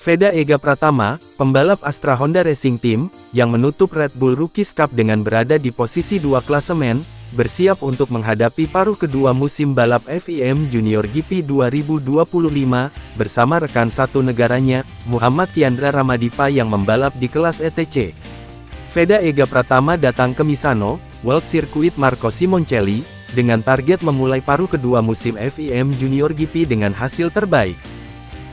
Veda Ega Pratama, pembalap Astra Honda Racing Team, yang menutup Red Bull Rookies Cup dengan berada di posisi 2 klasemen, bersiap untuk menghadapi paruh kedua musim balap FIM Junior GP 2025, bersama rekan satu negaranya, Muhammad Kiandra Ramadipa yang membalap di kelas ETC. Veda Ega Pratama datang ke Misano, World Circuit Marco Simoncelli, dengan target memulai paruh kedua musim FIM Junior GP dengan hasil terbaik.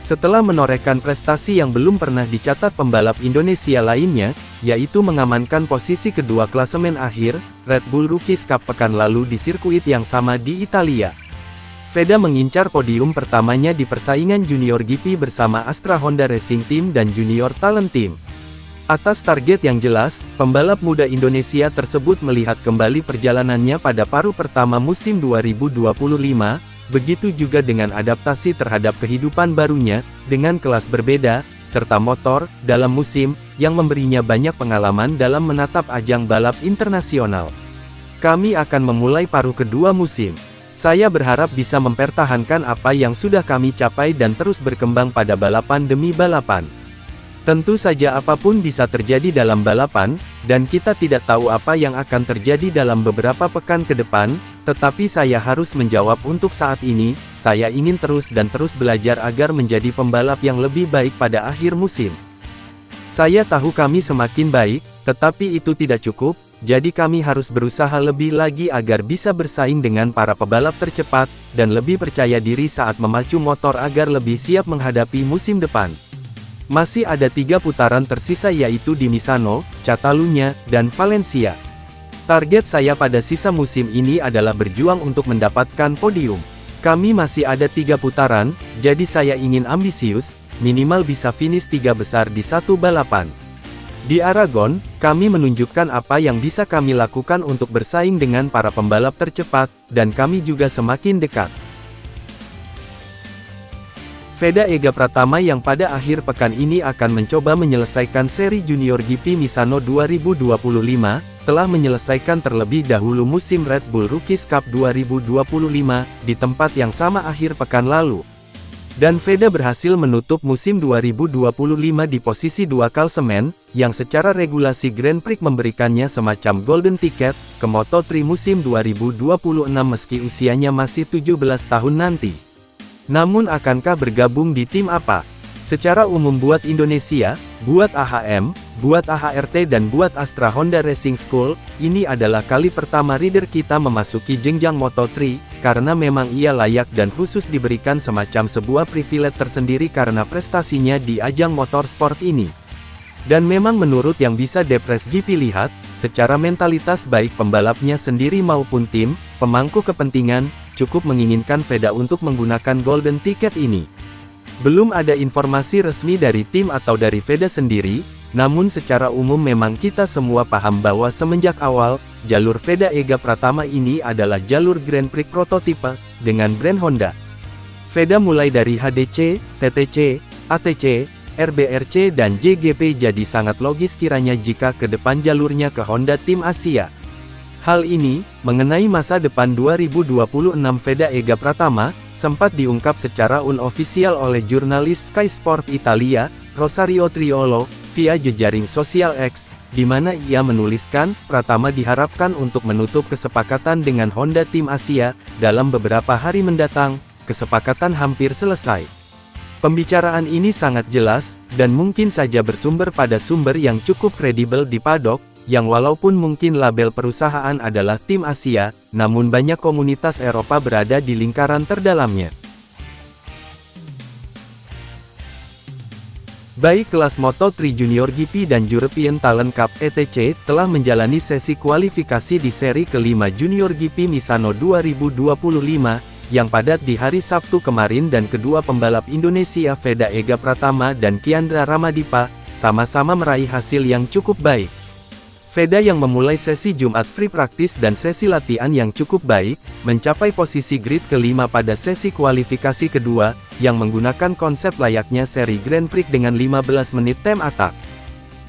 Setelah menorehkan prestasi yang belum pernah dicatat pembalap Indonesia lainnya, yaitu mengamankan posisi kedua klasemen akhir, Red Bull Rookies Cup pekan lalu di sirkuit yang sama di Italia. Veda mengincar podium pertamanya di persaingan Junior GP bersama Astra Honda Racing Team dan Junior Talent Team. Atas target yang jelas, pembalap muda Indonesia tersebut melihat kembali perjalanannya pada paruh pertama musim 2025, begitu juga dengan adaptasi terhadap kehidupan barunya, dengan kelas berbeda, serta motor, dalam musim, yang memberinya banyak pengalaman dalam menatap ajang balap internasional. Kami akan memulai paruh kedua musim. Saya berharap bisa mempertahankan apa yang sudah kami capai dan terus berkembang pada balapan demi balapan. Tentu saja apapun bisa terjadi dalam balapan, dan kita tidak tahu apa yang akan terjadi dalam beberapa pekan ke depan, tetapi saya harus menjawab untuk saat ini, saya ingin terus belajar agar menjadi pembalap yang lebih baik pada akhir musim. Saya tahu kami semakin baik, tetapi itu tidak cukup, jadi kami harus berusaha lebih lagi agar bisa bersaing dengan para pebalap tercepat, dan lebih percaya diri saat memacu motor agar lebih siap menghadapi musim depan. Masih ada 3 putaran tersisa yaitu di Misano, Catalunya, dan Valencia. Target saya pada sisa musim ini adalah berjuang untuk mendapatkan podium. Kami masih ada 3 putaran, jadi saya ingin ambisius, minimal bisa finish 3 besar di satu balapan. Di Aragon, kami menunjukkan apa yang bisa kami lakukan untuk bersaing dengan para pembalap tercepat, dan kami juga semakin dekat. Veda Ega Pratama yang pada akhir pekan ini akan mencoba menyelesaikan seri Junior GP Misano 2025, telah menyelesaikan terlebih dahulu musim Red Bull Rookies Cup 2025, di tempat yang sama akhir pekan lalu. Dan Veda berhasil menutup musim 2025 di posisi 2 klasemen, yang secara regulasi Grand Prix memberikannya semacam golden ticket, ke Moto3 musim 2026 meski usianya masih 17 tahun nanti. Namun akankah bergabung di tim apa? Secara umum buat Indonesia, buat AHM, buat AHRT dan buat Astra Honda Racing School, ini adalah kali pertama rider kita memasuki jenjang Moto3, karena memang ia layak dan khusus diberikan semacam sebuah privilege tersendiri karena prestasinya di ajang motorsport ini. Dan memang menurut yang bisa Depres GP lihat, secara mentalitas baik pembalapnya sendiri maupun tim, pemangku kepentingan, cukup menginginkan Veda untuk menggunakan golden ticket ini. Belum ada informasi resmi dari tim atau dari Veda sendiri, namun secara umum memang kita semua paham bahwa semenjak awal, jalur Veda Ega Pratama ini adalah jalur Grand Prix prototipe, dengan brand Honda. Veda mulai dari HDC, TTC, ATC, RBRC dan JGP jadi sangat logis kiranya jika ke depan jalurnya ke Honda Tim Asia. Hal ini, mengenai masa depan 2026 Veda Ega Pratama, sempat diungkap secara unofisial oleh jurnalis Sky Sport Italia, Rosario Triolo, via jejaring sosial X, di mana ia menuliskan, Pratama diharapkan untuk menutup kesepakatan dengan Honda Tim Asia, dalam beberapa hari mendatang, kesepakatan hampir selesai. Pembicaraan ini sangat jelas, dan mungkin saja bersumber pada sumber yang cukup kredibel di paddock, yang walaupun mungkin label perusahaan adalah Tim Asia, namun banyak komunitas Eropa berada di lingkaran terdalamnya. Baik kelas Moto3 Junior GP dan European Talent Cup ETC telah menjalani sesi kualifikasi di seri kelima Junior GP Misano 2025, yang padat di hari Sabtu kemarin dan kedua pembalap Indonesia Veda Ega Pratama dan Kiandra Ramadipa, sama-sama meraih hasil yang cukup baik. Veda yang memulai sesi Jumat free practice dan sesi latihan yang cukup baik, mencapai posisi grid kelima pada sesi kualifikasi kedua, yang menggunakan konsep layaknya seri Grand Prix dengan 15 menit time attack.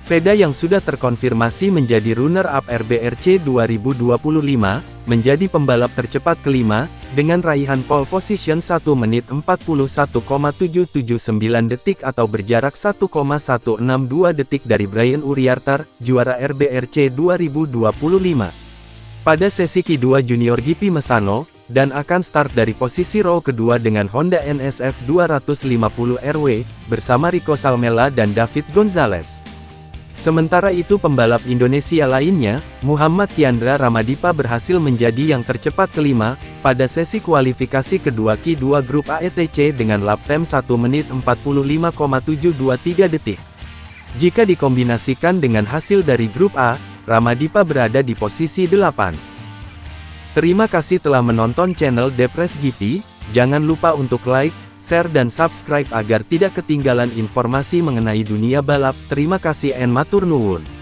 Veda yang sudah terkonfirmasi menjadi runner-up RBRC 2025, menjadi pembalap tercepat kelima, dengan raihan pole position 1 menit 41,779 detik atau berjarak 1,162 detik dari Brian Uriartar, juara RBRC 2025. Pada sesi Q2 Junior GP Mesano, dan akan start dari posisi row kedua dengan Honda NSF 250 RW, bersama Rico Salmela dan David Gonzalez. Sementara itu pembalap Indonesia lainnya, Muhammad Tiandra Ramadipa berhasil menjadi yang tercepat kelima, pada sesi kualifikasi kedua Q2 Grup AETC dengan lap time 1 menit 45,723 detik. Jika dikombinasikan dengan hasil dari Grup A, Ramadipa berada di posisi 8. Terima kasih telah menonton channel Depres GP, jangan lupa untuk like, share dan subscribe agar tidak ketinggalan informasi mengenai dunia balap. Terima kasih and matur nuwun.